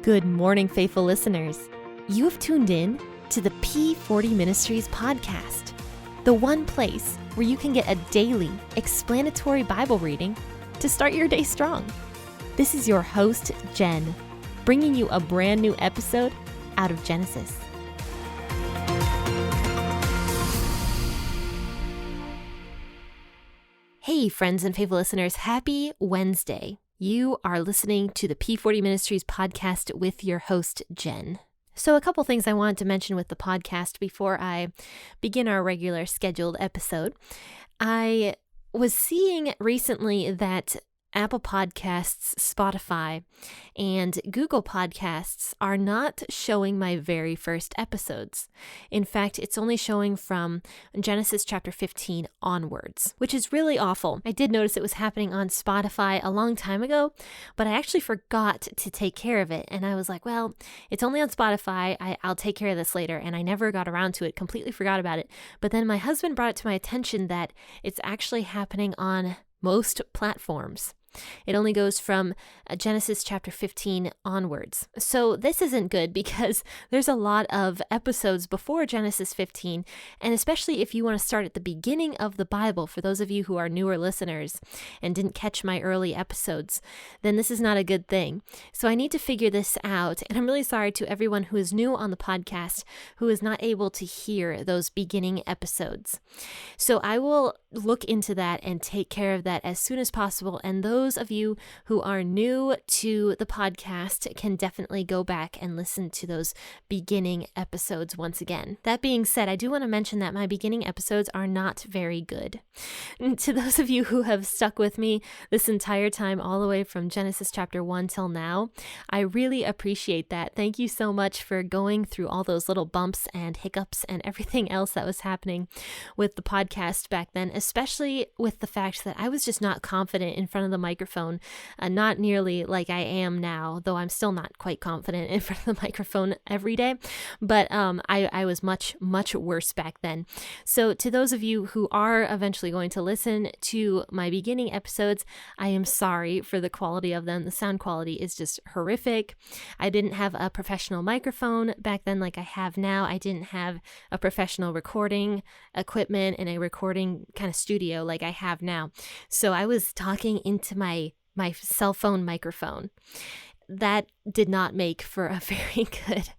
Good morning, faithful listeners. You have tuned in to the P40 Ministries podcast, the one place where you can get a daily explanatory Bible reading to start your day strong. This is your host, Jen, bringing you a brand new episode out of Genesis. Hey, friends and faithful listeners, happy Wednesday. You are listening to the P40 Ministries podcast with your host, Jen. So a couple things I wanted to mention with the podcast before I begin our regular scheduled episode. I was seeing recently that Apple Podcasts, Spotify, and Google Podcasts are not showing my very first episodes. In fact, it's only showing from Genesis chapter 15 onwards, which is really awful. I did notice it was happening on Spotify a long time ago, but I actually forgot to take care of it. And I was like, well, it's only on Spotify. I'll take care of this later. And I never got around to it, completely forgot about it. But then my husband brought it to my attention that it's actually happening on most platforms. It only goes from Genesis chapter 15 onwards. So this isn't good because there's a lot of episodes before Genesis 15, and especially if you want to start at the beginning of the Bible, for those of you who are newer listeners and didn't catch my early episodes, then this is not a good thing. So I need to figure this out, and I'm really sorry to everyone who is new on the podcast who is not able to hear those beginning episodes. So I will look into that and take care of that as soon as possible, and those of you who are new to the podcast can definitely go back and listen to those beginning episodes once again. That being said, I do want to mention that my beginning episodes are not very good. And to those of you who have stuck with me this entire time, all the way from Genesis chapter 1 till now, I really appreciate that. Thank you so much for going through all those little bumps and hiccups and everything else that was happening with the podcast back then, especially with the fact that I was just not confident in front of the microphone, not nearly like I am now, though I'm still not quite confident in front of the microphone every day, but I was much worse back then. So to those of you who are eventually going to listen to my beginning episodes, I am sorry for the quality of them. The sound quality is just horrific. I didn't have a professional microphone back then like I have now. I didn't have a professional recording equipment and a recording kind of studio like I have now. So I was talking into my cell phone microphone. That did not make for a very good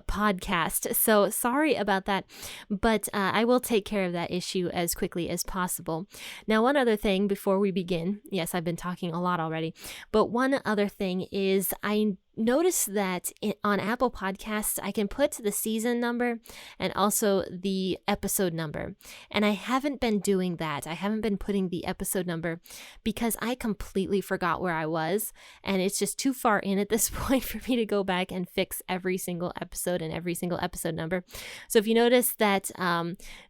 podcast. So sorry about that, but I will take care of that issue as quickly as possible. Now, one other thing before we begin, yes, I've been talking a lot already, but one other thing is I noticed that on Apple Podcasts, I can put the season number and also the episode number. And I haven't been doing that. I haven't been putting the episode number because I completely forgot where I was. And it's just too far in at this point for me to go back and fix every single episode and every single episode number. So if you notice that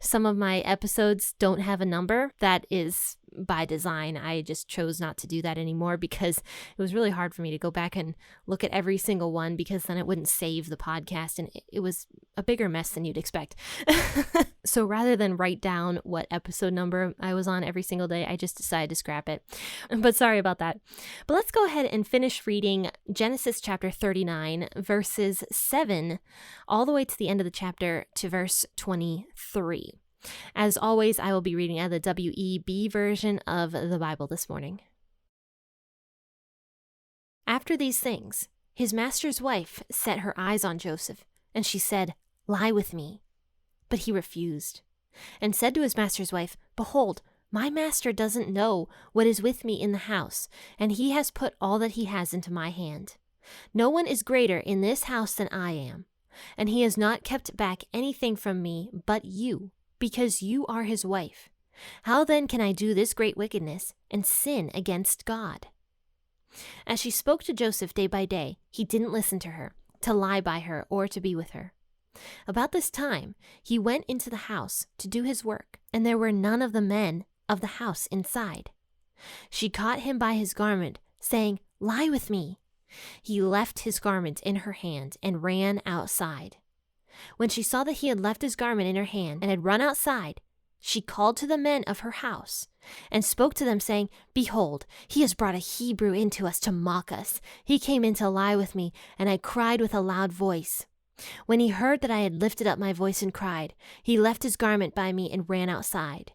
some of my episodes don't have a number, that is by design. I just chose not to do that anymore because it was really hard for me to go back and look at every single one, because then it wouldn't save the podcast and it was a bigger mess than you'd expect. So rather than write down what episode number I was on every single day, I just decided to scrap it. But sorry about that. But let's go ahead and finish reading Genesis chapter 39, verses 7, all the way to the end of the chapter to verse 23. As always, I will be reading out of the WEB version of the Bible this morning. After these things, his master's wife set her eyes on Joseph, and she said, "Lie with me." But he refused, and said to his master's wife, "Behold, my master doesn't know what is with me in the house, and he has put all that he has into my hand. No one is greater in this house than I am, and he has not kept back anything from me but you, because you are his wife. How then can I do this great wickedness and sin against God?" As she spoke to Joseph day by day, he didn't listen to her, to lie by her, or to be with her. About this time, he went into the house to do his work, and there were none of the men of the house inside. She caught him by his garment, saying, "Lie with me." He left his garment in her hand and ran outside. When she saw that he had left his garment in her hand and had run outside, She called to the men of her house and spoke to them, saying, Behold, he has brought a Hebrew into us to mock us. He came in to lie with me, and I cried with a loud voice. When he heard that I had lifted up my voice and cried, he left his garment by me and ran outside.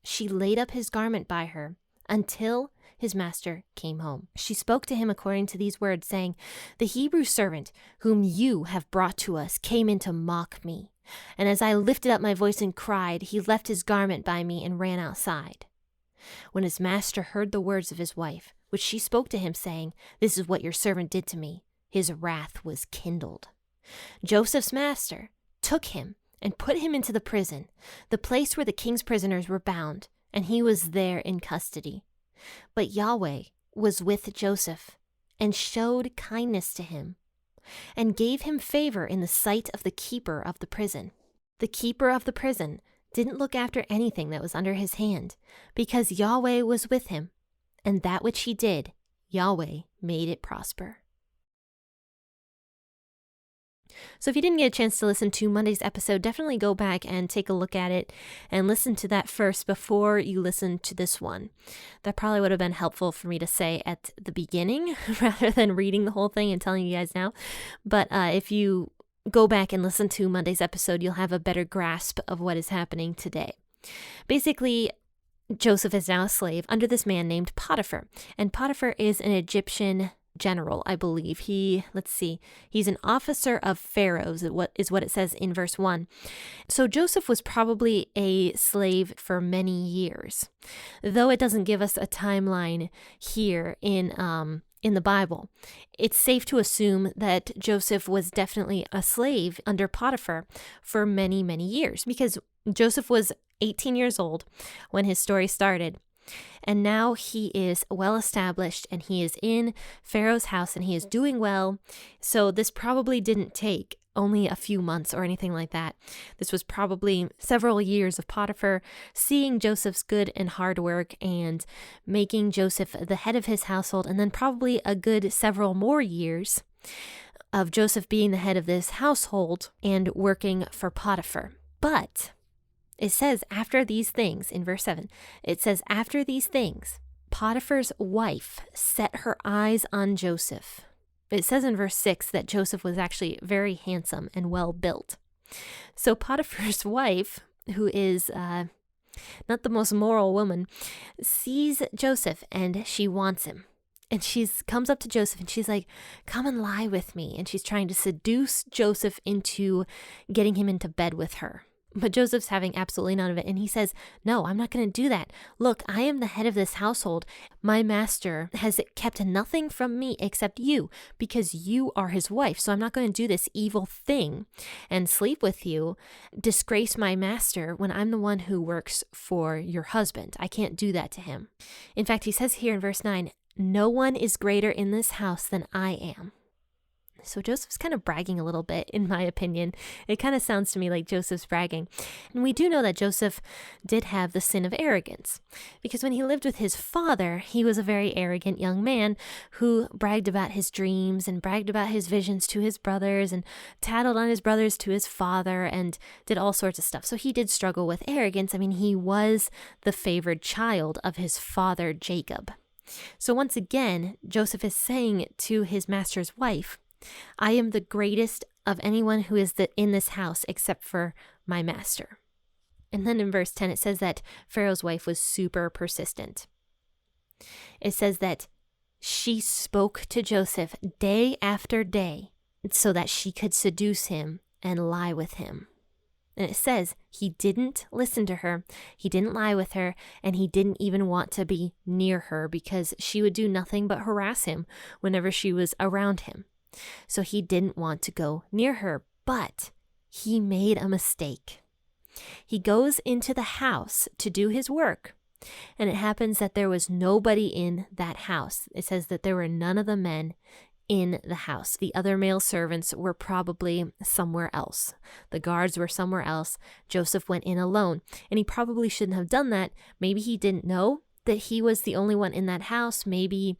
She laid up his garment by her until his master came home. She spoke to him according to these words, saying, The Hebrew servant whom you have brought to us came in to mock me. And as I lifted up my voice and cried, he left his garment by me and ran outside. When his master heard the words of his wife, which she spoke to him, saying, This is what your servant did to me, his wrath was kindled. Joseph's master took him and put him into the prison, the place where the king's prisoners were bound, and he was there in custody. But Yahweh was with Joseph and showed kindness to him and gave him favor in the sight of the keeper of the prison. The keeper of the prison didn't look after anything that was under his hand, because Yahweh was with him, and that which he did, Yahweh made it prosper. So if you didn't get a chance to listen to Monday's episode, definitely go back and take a look at it and listen to that first before you listen to this one. That probably would have been helpful for me to say at the beginning rather than reading the whole thing and telling you guys now. But if you go back and listen to Monday's episode, you'll have a better grasp of what is happening today. Basically, Joseph is now a slave under this man named Potiphar, and Potiphar is an Egyptian general, I believe. He's an officer of Pharaoh's, is what it says in verse 1. So Joseph was probably a slave for many years, though it doesn't give us a timeline here in the Bible. It's safe to assume that Joseph was definitely a slave under Potiphar for many, many years, because Joseph was 18 years old when his story started. And now he is well established and he is in Pharaoh's house and he is doing well. So this probably didn't take only a few months or anything like that. This was probably several years of Potiphar seeing Joseph's good and hard work and making Joseph the head of his household, and then probably a good several more years of Joseph being the head of this household and working for Potiphar. But it says after these things, in verse 7, it says, after these things, Potiphar's wife set her eyes on Joseph. It says in verse 6 that Joseph was actually very handsome and well built. So Potiphar's wife, who is not the most moral woman, sees Joseph and she wants him. And she comes up to Joseph and she's like, come and lie with me. And she's trying to seduce Joseph into getting him into bed with her. But Joseph's having absolutely none of it. And he says, no, I'm not going to do that. Look, I am the head of this household. My master has kept nothing from me except you, because you are his wife. So I'm not going to do this evil thing and sleep with you, disgrace my master when I'm the one who works for your husband. I can't do that to him. In fact, he says here in verse 9, no one is greater in this house than I am. So Joseph's kind of bragging a little bit, in my opinion. It kind of sounds to me like Joseph's bragging. And we do know that Joseph did have the sin of arrogance, because when he lived with his father, he was a very arrogant young man who bragged about his dreams and bragged about his visions to his brothers and tattled on his brothers to his father and did all sorts of stuff. So he did struggle with arrogance. I mean, he was the favored child of his father, Jacob. So once again, Joseph is saying to his master's wife, I am the greatest of anyone who is in this house except for my master. And then in verse 10, it says that Pharaoh's wife was super persistent. It says that she spoke to Joseph day after day so that she could seduce him and lie with him. And it says he didn't listen to her, he didn't lie with her, and he didn't even want to be near her because she would do nothing but harass him whenever she was around him. So he didn't want to go near her, but he made a mistake. He goes into the house to do his work, and it happens that there was nobody in that house. It says that there were none of the men in the house. The other male servants were probably somewhere else. The guards were somewhere else. Joseph went in alone, and he probably shouldn't have done that. Maybe he didn't know that he was the only one in that house. Maybe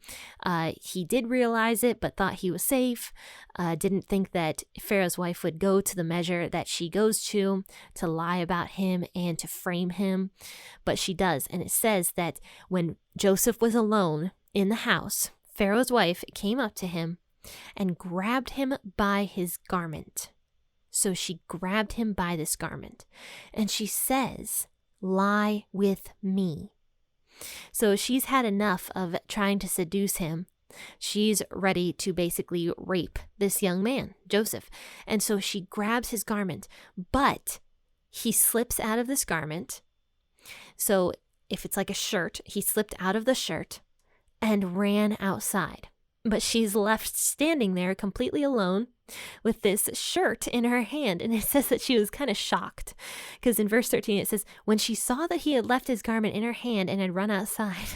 he did realize it, but thought he was safe. Didn't think that Pharaoh's wife would go to the measure that she goes to lie about him and to frame him. But she does. And it says that when Joseph was alone in the house, Pharaoh's wife came up to him and grabbed him by his garment. So she grabbed him by this garment. And she says, "Lie with me." So she's had enough of trying to seduce him. She's ready to basically rape this young man, Joseph. And so she grabs his garment, but he slips out of this garment. So if it's like a shirt, he slipped out of the shirt and ran outside. But she's left standing there completely alone with this shirt in her hand. And it says that she was kind of shocked because in verse 13 it says, when she saw that he had left his garment in her hand and had run outside.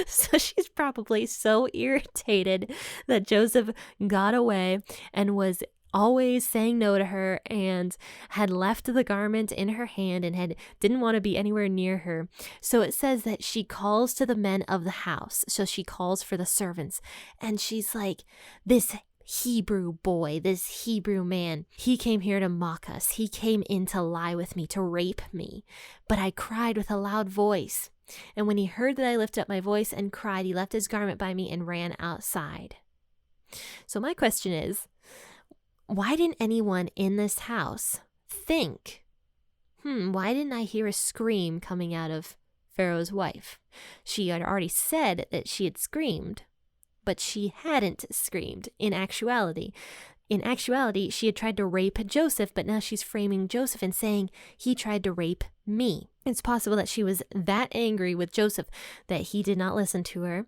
So she's probably so irritated that Joseph got away and was always saying no to her and had left the garment in her hand and didn't want to be anywhere near her. So it says that she calls to the men of the house. So she calls for the servants and she's like, this Hebrew boy, this Hebrew man, he came here to mock us. He came in to lie with me, to rape me. But I cried with a loud voice. And when he heard that I lifted up my voice and cried, he left his garment by me and ran outside. So my question is, why didn't anyone in this house think, why didn't I hear a scream coming out of Pharaoh's wife? She had already said that she had screamed, but she hadn't screamed in actuality. In actuality, she had tried to rape Joseph, but now she's framing Joseph and saying he tried to rape me. It's possible that she was that angry with Joseph that he did not listen to her.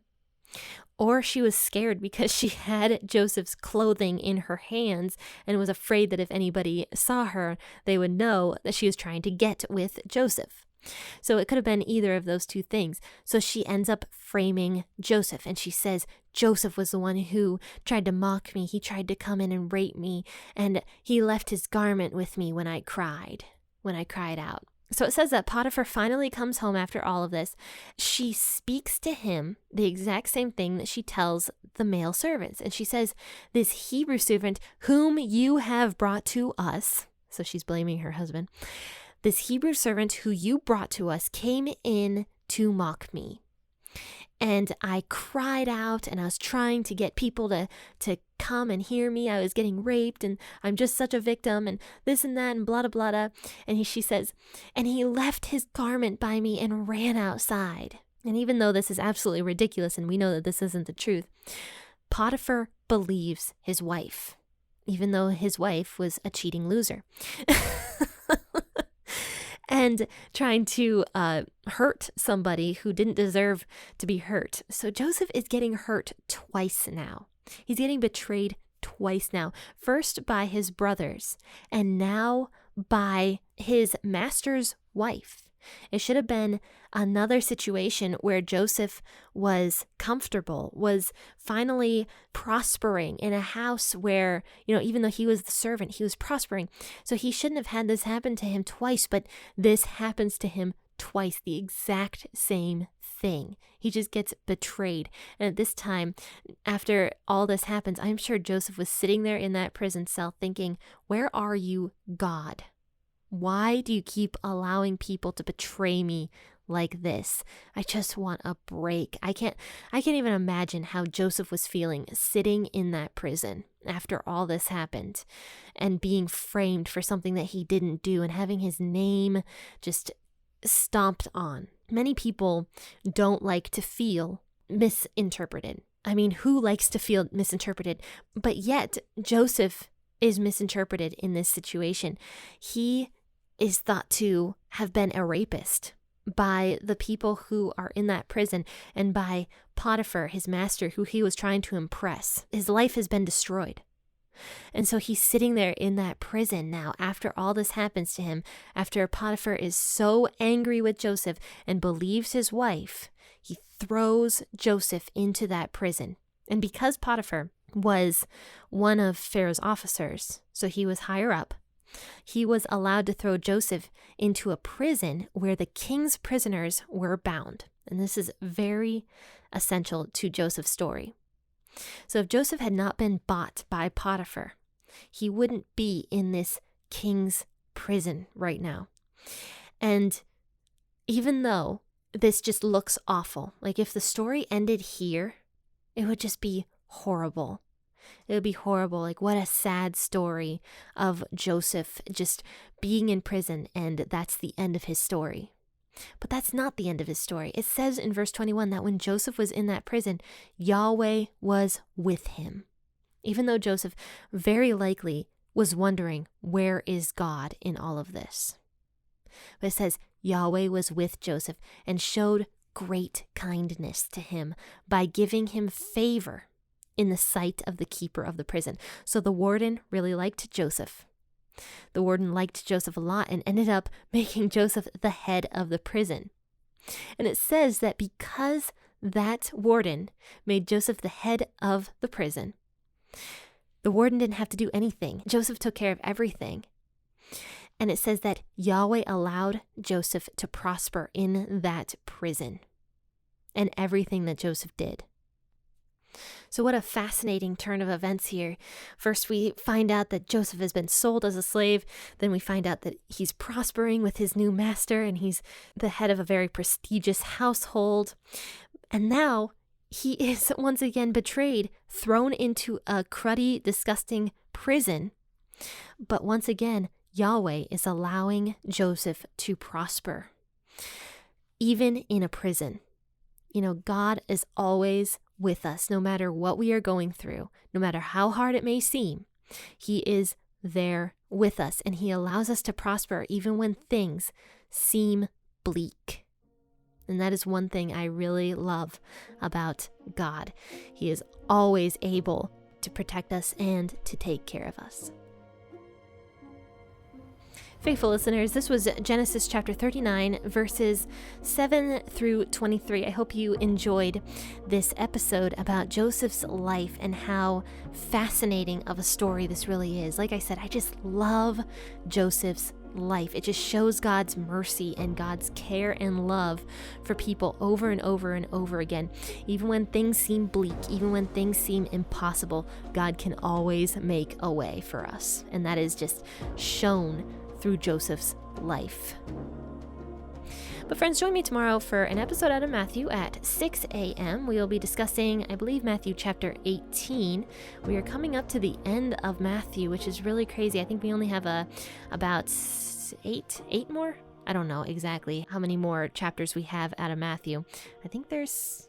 Or she was scared because she had Joseph's clothing in her hands and was afraid that if anybody saw her, they would know that she was trying to get with Joseph. So it could have been either of those two things. So she ends up framing Joseph and she says, Joseph was the one who tried to mock me. He tried to come in and rape me, and he left his garment with me when I cried out. So it says that Potiphar finally comes home after all of this. She speaks to him the exact same thing that she tells the male servants. And she says, this Hebrew servant whom you have brought to us, so she's blaming her husband, this Hebrew servant who you brought to us came in to mock me. And I cried out and I was trying to get people to come and hear me. I was getting raped and I'm just such a victim and this and that and blah, blah, blah. And she says, and he left his garment by me and ran outside. And even though this is absolutely ridiculous and we know that this isn't the truth, Potiphar believes his wife, even though his wife was a cheating loser. And trying to hurt somebody who didn't deserve to be hurt. So Joseph is getting hurt twice now. He's getting betrayed twice now. First by his brothers, and now by his master's wife. It should have been another situation where Joseph was comfortable, was finally prospering in a house where, even though he was the servant, he was prospering. So he shouldn't have had this happen to him twice, but this happens to him twice, the exact same thing. He just gets betrayed. And at this time, after all this happens, I'm sure Joseph was sitting there in that prison cell thinking, where are you, God? Why do you keep allowing people to betray me like this? I just want a break. I can't even imagine how Joseph was feeling sitting in that prison after all this happened and being framed for something that he didn't do and having his name just stomped on. Many people don't like to feel misinterpreted. I mean, who likes to feel misinterpreted? But yet Joseph is misinterpreted in this situation. He is thought to have been a rapist by the people who are in that prison and by Potiphar, his master, who he was trying to impress. His life has been destroyed. And so he's sitting there in that prison now after all this happens to him, after Potiphar is so angry with Joseph and believes his wife, he throws Joseph into that prison. And because Potiphar was one of Pharaoh's officers, so he was higher up, he was allowed to throw Joseph into a prison where the king's prisoners were bound. And this is very essential to Joseph's story. So if Joseph had not been bought by Potiphar, he wouldn't be in this king's prison right now. And even though this just looks awful, like if the story ended here, it would just be horrible. It would be horrible. Like, what a sad story of Joseph just being in prison, and that's the end of his story. But that's not the end of his story. It says in verse 21 that when Joseph was in that prison, Yahweh was with him. Even though Joseph very likely was wondering, where is God in all of this? But it says Yahweh was with Joseph and showed great kindness to him by giving him favor in the sight of the keeper of the prison. So the warden really liked Joseph. The warden liked Joseph a lot and ended up making Joseph the head of the prison. And it says that because that warden made Joseph the head of the prison, the warden didn't have to do anything. Joseph took care of everything. And it says that Yahweh allowed Joseph to prosper in that prison and everything that Joseph did. So what a fascinating turn of events here. First, we find out that Joseph has been sold as a slave. Then we find out that he's prospering with his new master and he's the head of a very prestigious household. And now he is once again betrayed, thrown into a cruddy, disgusting prison. But once again, Yahweh is allowing Joseph to prosper, even in a prison. You know, God is always with us, no matter what we are going through, no matter how hard it may seem. He is there with us, and he allows us to prosper even when things seem bleak. And that is one thing I really love about God. He is always able to protect us and to take care of us. Faithful listeners, this was Genesis chapter 39, verses 7 through 23. I hope you enjoyed this episode about Joseph's life and how fascinating of a story this really is. Like I said, I just love Joseph's life. It just shows God's mercy and God's care and love for people over and over and over again. Even when things seem bleak, even when things seem impossible, God can always make a way for us. And that is just shown through Joseph's life. But friends, join me tomorrow for an episode out of Matthew at 6 a.m. We will be discussing, I believe, Matthew chapter 18. We are coming up to the end of Matthew, which is really crazy. I think we only have about eight more? I don't know exactly how many more chapters we have out of Matthew. I think there's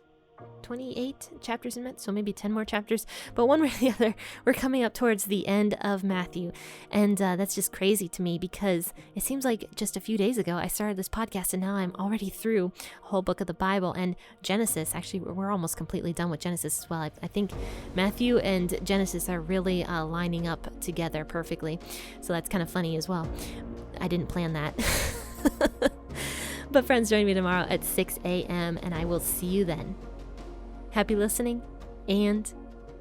28 chapters in Matthew, so maybe 10 more chapters, but one way or the other, we're coming up towards the end of Matthew, and that's just crazy to me because it seems like just a few days ago I started this podcast and now I'm already through a whole book of the Bible. And Genesis, actually we're almost completely done with Genesis as well. I think Matthew and Genesis are really lining up together perfectly, so that's kind of funny as well. I didn't plan that. But friends, join me tomorrow at 6 a.m. and I will see you then. Happy listening, and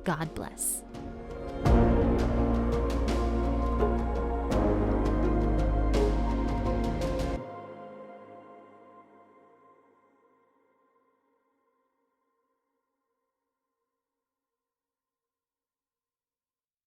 God bless.